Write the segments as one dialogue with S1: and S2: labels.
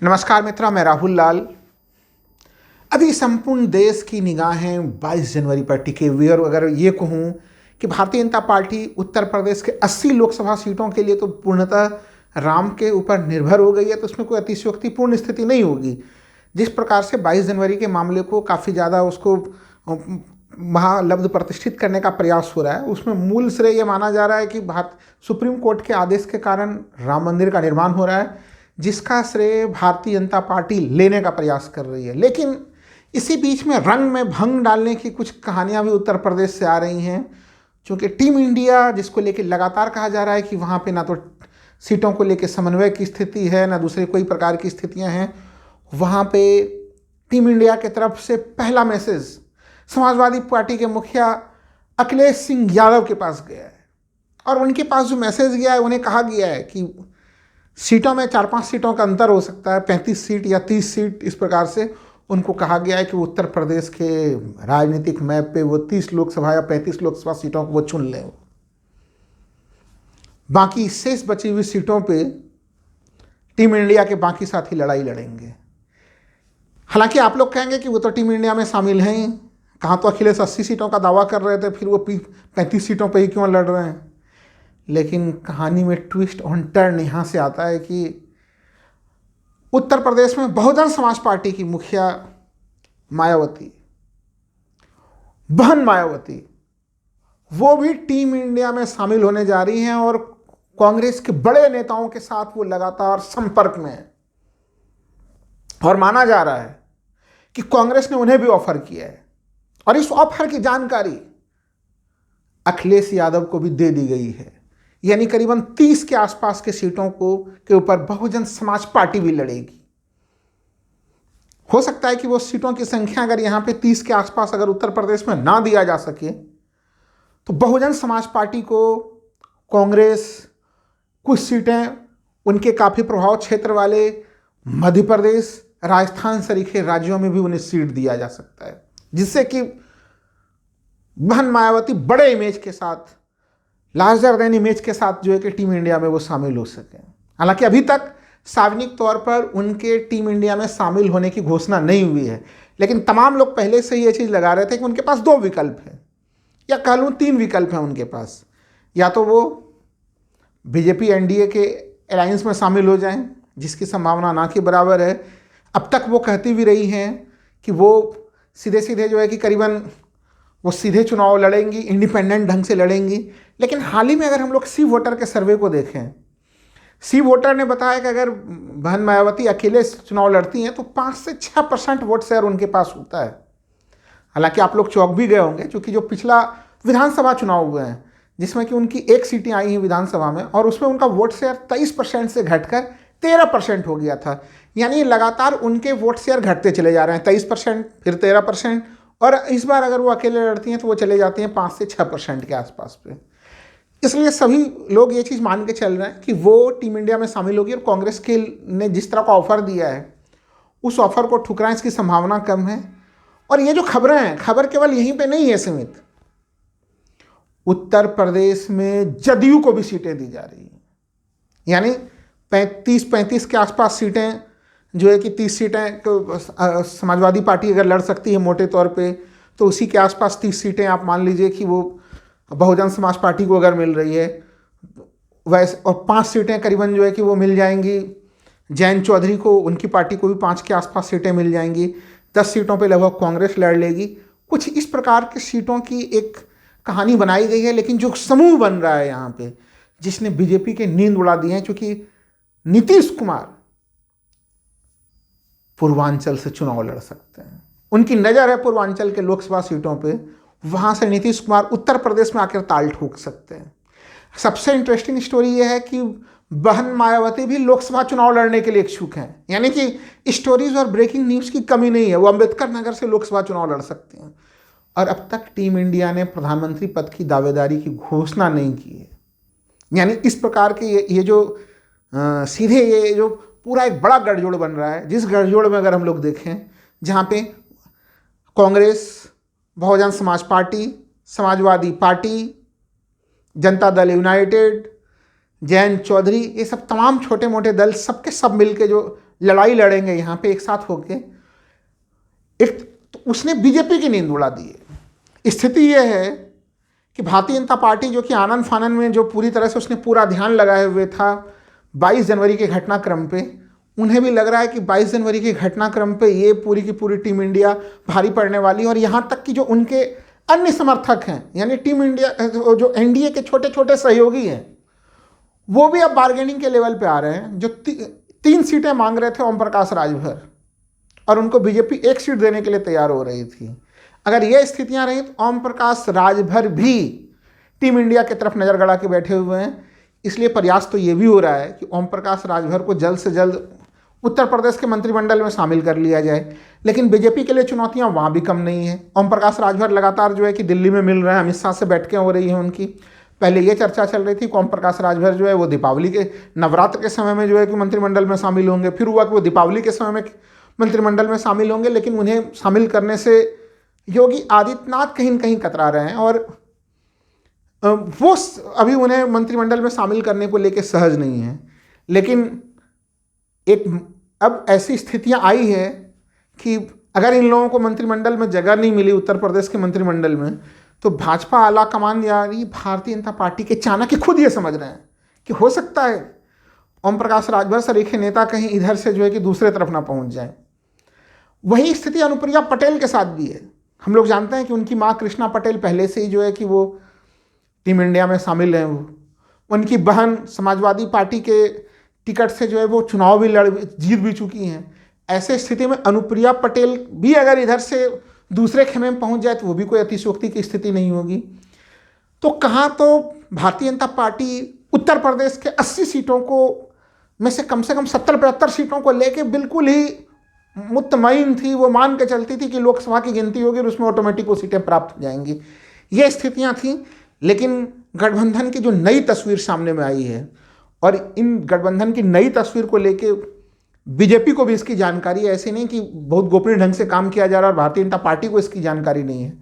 S1: नमस्कार मित्रों, मैं राहुल लाल। अभी संपूर्ण देश की निगाहें 22 जनवरी पर टिके हुई और अगर ये कहूँ कि भारतीय जनता पार्टी उत्तर प्रदेश के 80 लोकसभा सीटों के लिए तो पूर्णतः राम के ऊपर निर्भर हो गई है, तो उसमें कोई अतिशयोक्तिपूर्ण स्थिति नहीं होगी। जिस प्रकार से 22 जनवरी के मामले को काफ़ी ज़्यादा उसको महालब्ध प्रतिष्ठित करने का प्रयास हो रहा है, उसमें मूल श्रेय ये माना जा रहा है कि सुप्रीम कोर्ट के आदेश के कारण राम मंदिर का निर्माण हो रहा है, जिसका श्रेय भारतीय जनता पार्टी लेने का प्रयास कर रही है। लेकिन इसी बीच में रंग में भंग डालने की कुछ कहानियां भी उत्तर प्रदेश से आ रही हैं, क्योंकि टीम इंडिया जिसको लेकर लगातार कहा जा रहा है कि वहाँ पे ना तो सीटों को लेकर समन्वय की स्थिति है, ना दूसरे कोई प्रकार की स्थितियां हैं। वहाँ पे टीम इंडिया की तरफ से पहला मैसेज समाजवादी पार्टी के मुखिया अखिलेश सिंह यादव के पास गया है, और उनके पास जो मैसेज गया है, उन्हें कहा गया है कि सीटों में 4-5 सीटों का अंतर हो सकता है, 35 सीट या 30 सीट, इस प्रकार से उनको कहा गया है कि उत्तर प्रदेश के राजनीतिक मैप पे वो 30 लोकसभा या 35 लोकसभा सीटों को वो चुन लें। बाकी शेष बची हुई सीटों पे टीम इंडिया के बाकी साथी लड़ाई लड़ेंगे। हालांकि आप लोग कहेंगे कि वो तो टीम इंडिया में शामिल हैं, कहाँ तो अखिलेश 80 सीटों का दावा कर रहे थे, फिर वो 35 सीटों पर ही क्यों लड़ रहे हैं। लेकिन कहानी में ट्विस्ट ऑन टर्न यहाँ से आता है कि उत्तर प्रदेश में बहुजन समाज पार्टी की मुखिया मायावती, बहन मायावती, वो भी टीम इंडिया में शामिल होने जा रही हैं और कांग्रेस के बड़े नेताओं के साथ वो लगातार संपर्क में है। और माना जा रहा है कि कांग्रेस ने उन्हें भी ऑफर किया है, और इस ऑफर की जानकारी अखिलेश यादव को भी दे दी गई है। यानी करीबन 30 के आसपास के सीटों के ऊपर बहुजन समाज पार्टी भी लड़ेगी। हो सकता है कि वो सीटों की संख्या अगर यहाँ पे 30 के आसपास अगर उत्तर प्रदेश में ना दिया जा सके, तो बहुजन समाज पार्टी को कांग्रेस कुछ सीटें उनके काफ़ी प्रभाव क्षेत्र वाले मध्य प्रदेश, राजस्थान सरीखे राज्यों में भी उन्हें सीट दिया जा सकता है, जिससे कि बहन मायावती बड़े इमेज के साथ, लार्जर देन इमेज के साथ जो है कि टीम इंडिया में वो शामिल हो सके। हालांकि अभी तक सार्वजनिक तौर पर उनके टीम इंडिया में शामिल होने की घोषणा नहीं हुई है, लेकिन तमाम लोग पहले से ये चीज़ लगा रहे थे कि उनके पास 2 विकल्प हैं, या कह लूँ 3 विकल्प हैं उनके पास। या तो वो बीजेपी एनडीए के अलायंस में शामिल हो जाएं, जिसकी संभावना ना के बराबर है। अब तक वो कहती भी रही हैं कि वो सीधे सीधे जो है कि करीबन वो सीधे चुनाव लड़ेंगी, इंडिपेंडेंट ढंग से लड़ेंगी। लेकिन हाल ही में अगर हम लोग सी वोटर के सर्वे को देखें, सी वोटर ने बताया कि अगर बहन मायावती अकेले चुनाव लड़ती हैं तो 5 से 6% वोट शेयर उनके पास होता है। हालांकि आप लोग चौंक भी गए होंगे, क्योंकि जो पिछला विधानसभा चुनाव हुए हैं, जिसमें कि उनकी 1 सीटें आई हैं विधानसभा में, और उसमें उनका वोट शेयर 23% से घटकर 13% हो गया था। यानी लगातार उनके वोट शेयर घटते चले जा रहे हैं, 23%, फिर 13%, और इस बार अगर वो अकेले लड़ती हैं तो वो चले जाती हैं 5 से 6% के आसपास पे। इसलिए सभी लोग ये चीज़ मान के चल रहे हैं कि वो टीम इंडिया में शामिल होगी, और कांग्रेस के ने जिस तरह का ऑफर दिया है उस ऑफर को ठुकराएं, इसकी संभावना कम है। और ये जो खबरें हैं, खबर केवल यहीं पे नहीं है सीमित, उत्तर प्रदेश में जदयू को भी सीटें दी जा रही हैं। यानी 35 के आसपास सीटें जो है कि 30 सीटें समाजवादी पार्टी अगर लड़ सकती है मोटे तौर पे, तो उसी के आसपास 30 सीटें आप मान लीजिए कि वो बहुजन समाज पार्टी को अगर मिल रही है वैसे, और 5 सीटें करीबन जो है कि वो मिल जाएंगी जयंत चौधरी को, उनकी पार्टी को भी 5 के आसपास सीटें मिल जाएंगी। 10 सीटों पे लगभग कांग्रेस लड़ लेगी। कुछ इस प्रकार की सीटों की एक कहानी बनाई गई है। लेकिन जो समूह बन रहा है यहाँ पे, जिसने बीजेपी के नींद उड़ा दी है, क्योंकि नीतीश कुमार पूर्वांचल से चुनाव लड़ सकते हैं, उनकी नज़र है पूर्वांचल के लोकसभा सीटों पे, वहाँ से नीतीश कुमार उत्तर प्रदेश में आकर ताल ठोक सकते हैं। सबसे इंटरेस्टिंग स्टोरी ये है कि बहन मायावती भी लोकसभा चुनाव लड़ने के लिए इच्छुक हैं। यानी कि स्टोरीज और ब्रेकिंग न्यूज़ की कमी नहीं है, वो अम्बेडकर नगर से लोकसभा चुनाव लड़ सकते हैं। और अब तक टीम इंडिया ने प्रधानमंत्री पद की दावेदारी की घोषणा नहीं की है। यानी इस प्रकार के ये जो सीधे ये जो पूरा एक बड़ा गठजोड़ बन रहा है, जिस गठजोड़ में अगर हम लोग देखें, जहाँ पे Congress, Bahujan Samaj party, Samajwadi party, Janata Dal United, Jayant Chaudhary, ये सब तमाम छोटे मोटे दल सबके सब मिल के जो लड़ाई लड़ेंगे यहाँ पे एक साथ होके, एक तो उसने बीजेपी की नींद उड़ा दी है। स्थिति यह है कि भारतीय जनता पार्टी जो कि आनन फानन में जो पूरी तरह से उसने पूरा ध्यान लगाए हुए था 22 जनवरी के घटनाक्रम पे, उन्हें भी लग रहा है कि 22 जनवरी के घटनाक्रम पे ये पूरी की पूरी टीम इंडिया भारी पड़ने वाली है। और यहाँ तक कि जो उनके अन्य समर्थक हैं, यानी टीम इंडिया जो एनडीए के छोटे छोटे सहयोगी हैं, वो भी अब बार्गेनिंग के लेवल पे आ रहे हैं। जो 3 सीटें मांग रहे थे ओम प्रकाश राजभर, और उनको बीजेपी 1 सीट देने के लिए तैयार हो रही थी। अगर ये स्थितियां रही तो ओम प्रकाश राजभर भी टीम इंडिया की तरफ नज़र गड़ा के बैठे हुए हैं। इसलिए प्रयास तो ये भी हो रहा है कि ओम प्रकाश राजभर को जल्द से जल्द उत्तर प्रदेश के मंत्रिमंडल में शामिल कर लिया जाए। लेकिन बीजेपी के लिए चुनौतियां वहाँ भी कम नहीं है। ओम प्रकाश राजभर लगातार जो है कि दिल्ली में मिल रहे हैं, अमित शाह से बैठकें हो रही हैं उनकी। पहले ये चर्चा चल रही थी कि ओम प्रकाश राजभर जो है वो दीपावली के नवरात्र के समय में जो है कि मंत्रिमंडल में शामिल होंगे, फिर हुआ कि वो दीपावली के समय में मंत्रिमंडल में शामिल होंगे। लेकिन उन्हें शामिल करने से योगी आदित्यनाथ कहीं न कहीं कतरा रहे हैं, और वो अभी उन्हें मंत्रिमंडल में शामिल करने को लेकर सहज नहीं है। लेकिन एक अब ऐसी स्थितियां आई है कि अगर इन लोगों को मंत्रिमंडल में जगह नहीं मिली उत्तर प्रदेश के मंत्रिमंडल में, तो भाजपा आला कमान यानी भारतीय जनता पार्टी के चाणक्य खुद ये समझ रहे हैं कि हो सकता है ओम प्रकाश राजभर सरीखे नेता कहीं इधर से जो है कि दूसरे तरफ ना पहुंच जाए। वही स्थिति अनुप्रिया पटेल के साथ भी है। हम लोग जानते हैं कि उनकी माँ कृष्णा पटेल पहले से ही जो है कि वो टीम इंडिया में शामिल हैं। उनकी बहन समाजवादी पार्टी के टिकट से जो है वो चुनाव भी जीत भी चुकी हैं। ऐसे स्थिति में अनुप्रिया पटेल भी अगर इधर से दूसरे खेमे में पहुंच जाए तो वो भी कोई अतिशयोक्ति की स्थिति नहीं होगी। तो कहाँ तो भारतीय जनता पार्टी उत्तर प्रदेश के 80 सीटों को में से कम 70-75 सीटों को लेके बिल्कुल ही मुतमईन थी। वो मान के चलती थी कि लोकसभा की गिनती होगी और उसमें ऑटोमेटिक वो सीटें प्राप्त हो जाएंगी। ये स्थितियाँ थीं। लेकिन गठबंधन की जो नई तस्वीर सामने में आई है, और इन गठबंधन की नई तस्वीर को लेके बीजेपी को भी इसकी जानकारी है। ऐसे नहीं कि बहुत गोपनीय ढंग से काम किया जा रहा है और भारतीय जनता पार्टी को इसकी जानकारी नहीं है।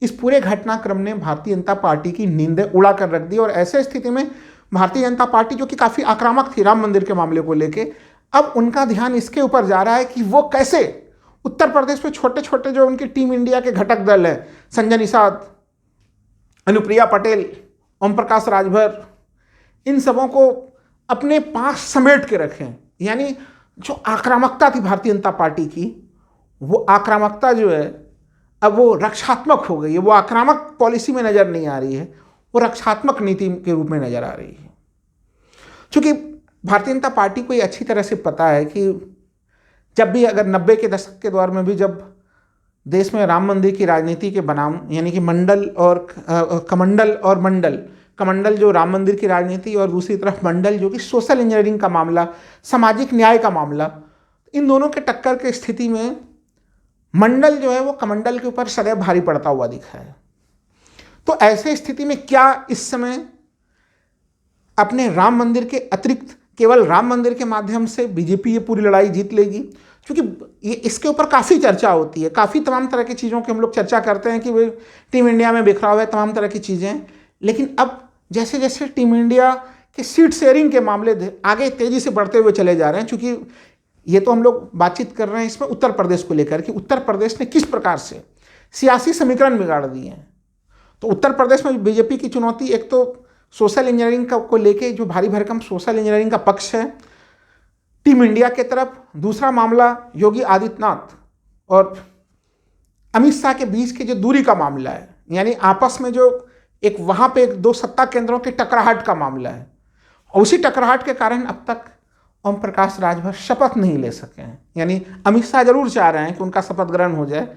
S1: इस पूरे घटनाक्रम ने भारतीय जनता पार्टी की नींदें उड़ा कर रख दी। और ऐसे स्थिति में भारतीय जनता पार्टी जो कि काफ़ी आक्रामक थी राम मंदिर के मामले को लेके, अब उनका ध्यान इसके ऊपर जा रहा है कि वो कैसे उत्तर प्रदेश में छोटे छोटे जो उनकी टीम इंडिया के घटक दल हैं, संजय निषाद, अनुप्रिया पटेल, ओम प्रकाश राजभर, इन सबों को अपने पास समेट के रखें। यानी जो आक्रामकता थी भारतीय जनता पार्टी की, वो आक्रामकता जो है अब वो रक्षात्मक हो गई है। वो आक्रामक पॉलिसी में नज़र नहीं आ रही है, वो रक्षात्मक नीति के रूप में नज़र आ रही है। क्योंकि भारतीय जनता पार्टी को ये अच्छी तरह से पता है कि जब भी अगर 90 के दशक के दौर में भी जब देश में राम मंदिर की राजनीति के बनाम, यानी कि मंडल और कमंडल जो राम मंदिर की राजनीति और दूसरी तरफ मंडल जो कि सोशल इंजीनियरिंग का मामला, सामाजिक न्याय का मामला, इन दोनों के टक्कर के स्थिति में मंडल जो है वो कमंडल के ऊपर सदैव भारी पड़ता हुआ दिखा है। तो ऐसे स्थिति में क्या इस समय अपने राम मंदिर के अतिरिक्त केवल राम मंदिर के माध्यम से बीजेपी ये पूरी लड़ाई जीत लेगी? क्योंकि ये इसके ऊपर काफ़ी चर्चा होती है, काफ़ी तमाम तरह की चीज़ों की हम लोग चर्चा करते हैं कि वो टीम इंडिया में बिखराव है, तमाम तरह की चीज़ें। लेकिन अब जैसे जैसे टीम इंडिया के सीट शेयरिंग के मामले आगे तेज़ी से बढ़ते हुए चले जा रहे हैं, चूँकि ये तो हम लोग बातचीत कर रहे हैं इसमें उत्तर प्रदेश को लेकर कि उत्तर प्रदेश ने किस प्रकार से सियासी समीकरण बिगाड़ दिए हैं। तो उत्तर प्रदेश में बीजेपी की चुनौती एक तो सोशल इंजीनियरिंग को लेके जो भारी भरकम सोशल इंजीनियरिंग का पक्ष है टीम इंडिया के तरफ, दूसरा मामला योगी आदित्यनाथ और अमित शाह के बीच के जो दूरी का मामला है, यानी आपस में जो एक वहाँ पे एक दो सत्ता केंद्रों की टकराहट का मामला है। और उसी टकराहट के कारण अब तक ओम प्रकाश राजभर शपथ नहीं ले सके हैं। यानी अमित शाह जरूर चाह रहे हैं कि उनका शपथ ग्रहण हो जाए,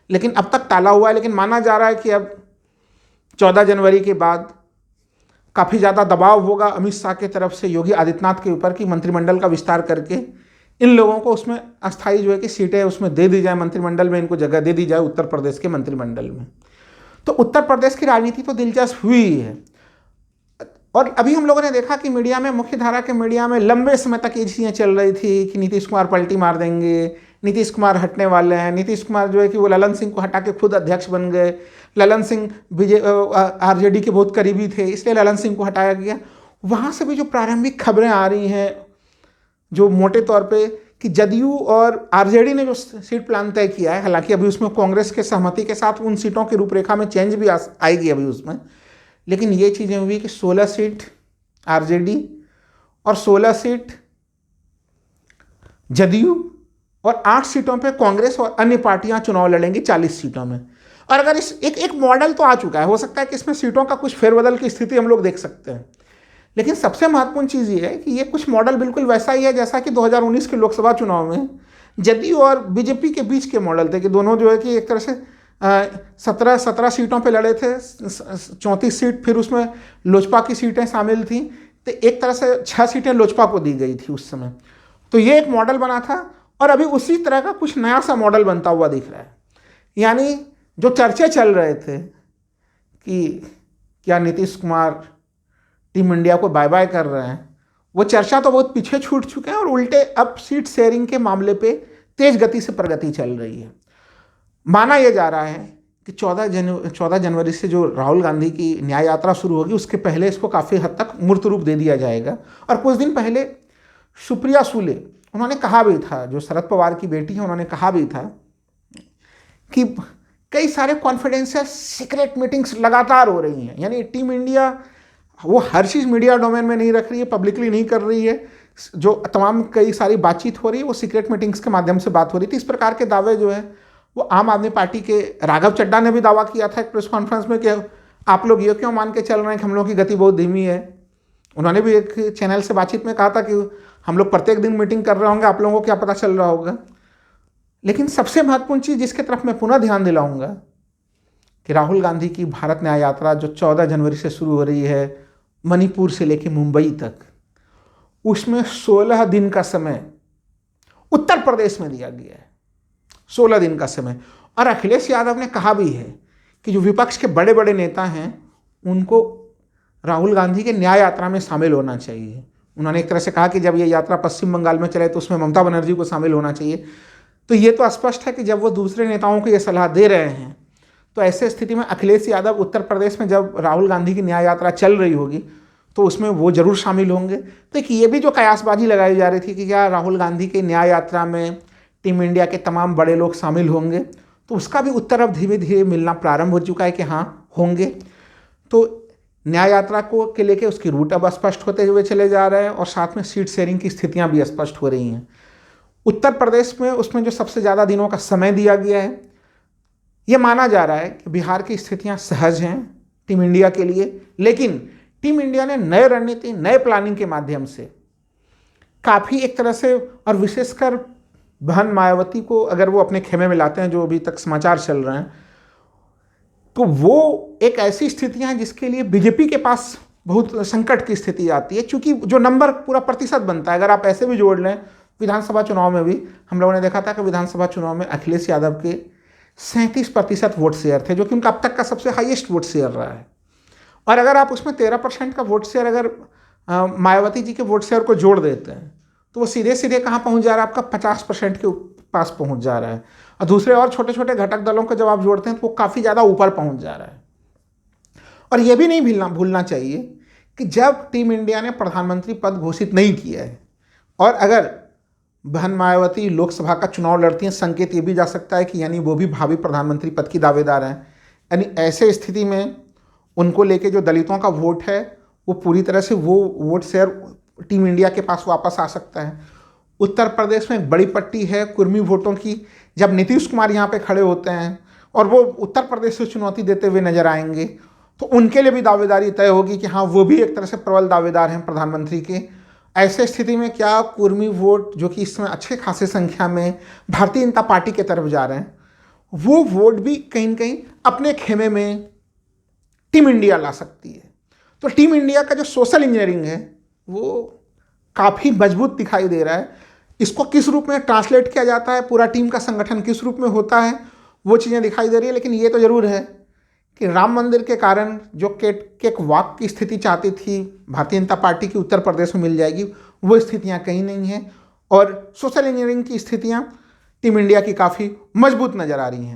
S1: लेकिन अब तक टाला हुआ है। लेकिन माना जा रहा है कि अब 14 जनवरी के बाद काफ़ी ज़्यादा दबाव होगा अमित शाह की तरफ से योगी आदित्यनाथ के ऊपर कि मंत्रिमंडल का विस्तार करके इन लोगों को उसमें अस्थायी जो है कि सीटें उसमें दे दी जाए, मंत्रिमंडल में इनको जगह दे दी जाए उत्तर प्रदेश के मंत्रिमंडल में। तो उत्तर प्रदेश की राजनीति तो दिलचस्प हुई है। और अभी हम लोगों ने देखा कि मीडिया में, मुख्य धारा के मीडिया में लंबे समय तक ये चीज़ें चल रही थी कि नीतीश कुमार पलटी मार देंगे, नीतीश कुमार हटने वाले हैं, नीतीश कुमार जो है कि वो ललन सिंह को हटा के खुद अध्यक्ष बन गए, ललन सिंह आरजेडी के बहुत करीबी थे इसलिए ललन सिंह को हटाया गया। वहाँ से भी जो प्रारंभिक खबरें आ रही हैं जो मोटे तौर पे कि जदयू और आरजेडी ने जो सीट प्लान तय किया है, हालांकि अभी उसमें कांग्रेस के सहमति के साथ उन सीटों की रूपरेखा में चेंज भी आएगी अभी उसमें, लेकिन ये चीज़ें हुई कि 16 सीट आरजेडी और 16 सीट जदयू और 8 सीटों पे कांग्रेस और अन्य पार्टियां चुनाव लड़ेंगी 40 सीटों में। और अगर इस एक मॉडल तो आ चुका है, हो सकता है कि इसमें सीटों का कुछ फेरबदल की स्थिति हम लोग देख सकते हैं, लेकिन सबसे महत्वपूर्ण चीज़ ये है कि ये कुछ मॉडल बिल्कुल वैसा ही है जैसा कि 2019 के लोकसभा चुनाव में जदयू और बीजेपी के बीच के मॉडल थे, कि दोनों जो है कि एक तरह से 17 सीटों पे लड़े थे, 34 सीट फिर उसमें लोजपा की सीटें शामिल थी, तो एक तरह से 6 सीटें लोजपा को दी गई थी उस समय। तो ये एक मॉडल बना था और अभी उसी तरह का कुछ नया सा मॉडल बनता हुआ दिख रहा है। यानी जो चर्चे चल रहे थे कि क्या नीतीश कुमार टीम इंडिया को बाय बाय कर रहे हैं, वो चर्चा तो बहुत पीछे छूट चुके हैं और उल्टे अब सीट शेयरिंग के मामले पे तेज गति से प्रगति चल रही है। माना यह जा रहा है कि 14 जनवरी से जो राहुल गांधी की न्याय यात्रा शुरू होगी उसके पहले इसको काफ़ी हद तक मूर्त रूप दे दिया जाएगा। और कुछ दिन पहले सुप्रिया सुले उन्होंने कहा भी था, जो शरद पवार की बेटी है, उन्होंने कहा भी था कि कई सारे कॉन्फिडेंशियल सीक्रेट मीटिंग्स लगातार हो रही हैं। यानी टीम इंडिया वो हर चीज़ मीडिया डोमेन में नहीं रख रही है, पब्लिकली नहीं कर रही है, जो तमाम कई सारी बातचीत हो रही है वो सीक्रेट मीटिंग्स के माध्यम से बात हो रही थी। इस प्रकार के दावे जो है वो आम आदमी पार्टी के राघव चड्ढा ने भी दावा किया था एक प्रेस कॉन्फ्रेंस में कि आप लोग ये क्यों मान के चल रहे हैं कि हम लोग की गति बहुत धीमी है। उन्होंने भी एक चैनल से बातचीत में कहा था कि हम लोग प्रत्येक दिन मीटिंग कर रहे होंगे, आप लोगों को क्या पता चल रहा होगा। लेकिन सबसे महत्वपूर्ण चीज़ जिसके तरफ मैं पुनः ध्यान दिलाऊंगा कि राहुल गांधी की भारत न्याय यात्रा जो 14 जनवरी से शुरू हो रही है मणिपुर से लेकर मुंबई तक, उसमें 16 दिन का समय उत्तर प्रदेश में दिया गया है, 16 दिन का समय। और अखिलेश यादव ने कहा भी है कि जो विपक्ष के बड़े बड़े नेता हैं उनको राहुल गांधी के न्याय यात्रा में शामिल होना चाहिए। उन्होंने एक तरह से कहा कि जब ये यात्रा पश्चिम बंगाल में चले तो उसमें ममता बनर्जी को शामिल होना चाहिए। तो ये तो स्पष्ट है कि जब वो दूसरे नेताओं को ये सलाह दे रहे हैं तो ऐसे स्थिति में अखिलेश यादव उत्तर प्रदेश में जब राहुल गांधी की न्याय यात्रा चल रही होगी तो उसमें वो जरूर शामिल होंगे। तो एक ये भी जो कयासबाजी लगाई जा रही थी कि क्या राहुल गांधी की न्याय यात्रा में टीम इंडिया के तमाम बड़े लोग शामिल होंगे, तो उसका भी उत्तर अब धीरे धीरे मिलना प्रारंभ हो चुका है कि हाँ होंगे। तो न्याय यात्रा को के लेके उसकी रूट अब स्पष्ट होते हुए चले जा रहे हैं और साथ में सीट शेयरिंग की स्थितियाँ भी स्पष्ट हो रही हैं। उत्तर प्रदेश में उसमें जो सबसे ज़्यादा दिनों का समय दिया गया है, ये माना जा रहा है कि बिहार की स्थितियां सहज हैं टीम इंडिया के लिए, लेकिन टीम इंडिया ने नए रणनीति नए प्लानिंग के माध्यम से काफ़ी एक तरह से, और विशेषकर बहन मायावती को अगर वो अपने खेमे में लाते हैं, जो अभी तक समाचार चल रहे हैं, तो वो एक ऐसी स्थितियां हैं जिसके लिए बीजेपी के पास बहुत संकट की स्थिति आती है, क्योंकि जो नंबर पूरा प्रतिशत बनता है, अगर आप ऐसे भी जोड़ लें, विधानसभा चुनाव में भी हम लोगों ने देखा था कि विधानसभा चुनाव में अखिलेश यादव के 37% वोट शेयर थे, जो कि उनका अब तक का सबसे हाईएस्ट वोट शेयर रहा है। और अगर आप उसमें 13% का वोट शेयर अगर मायावती जी के वोट शेयर को जोड़ देते हैं तो वो सीधे सीधे कहाँ पहुँच जा रहा है, आपका 50% के पास पहुँच जा रहा है। और दूसरे और छोटे छोटे घटक दलों को जब आप जोड़ते हैं तो वो काफ़ी ज़्यादा ऊपर पहुँच जा रहा है। और ये भी नहीं भूलना चाहिए कि जब टीम इंडिया ने प्रधानमंत्री पद घोषित नहीं किया है और अगर बहन मायावती लोकसभा का चुनाव लड़ती हैं, संकेत ये भी जा सकता है कि यानी वो भी भावी प्रधानमंत्री पद की दावेदार हैं। यानी ऐसे स्थिति में उनको लेके जो दलितों का वोट है वो पूरी तरह से वो वोट शेयर टीम इंडिया के पास वापस आ सकता है। उत्तर प्रदेश में एक बड़ी पट्टी है कुर्मी वोटों की। जब नीतीश कुमार यहाँ पे खड़े होते हैं और वो उत्तर प्रदेश से चुनौती देते हुए नजर आएंगे तो उनके लिए भी दावेदारी तय होगी कि हाँ वो भी एक तरह से प्रबल दावेदार हैं प्रधानमंत्री के। ऐसे स्थिति में क्या कुर्मी वोट, जो कि इसमें अच्छे खासे संख्या में भारतीय जनता पार्टी की तरफ जा रहे हैं, वो वोट भी कहीं न कहीं अपने खेमे में टीम इंडिया ला सकती है। तो टीम इंडिया का जो सोशल इंजीनियरिंग है वो काफ़ी मजबूत दिखाई दे रहा है। इसको किस रूप में ट्रांसलेट किया जाता है, पूरा टीम का संगठन किस रूप में होता है, वो चीज़ें दिखाई दे रही है। लेकिन ये तो ज़रूर है कि राम मंदिर के कारण जो केक वॉक की स्थिति चाहती थी भारतीय जनता पार्टी की उत्तर प्रदेश में मिल जाएगी, वो स्थितियां कहीं नहीं हैं। और सोशल इंजीनियरिंग की स्थितियां टीम इंडिया की काफ़ी मजबूत नज़र आ रही हैं।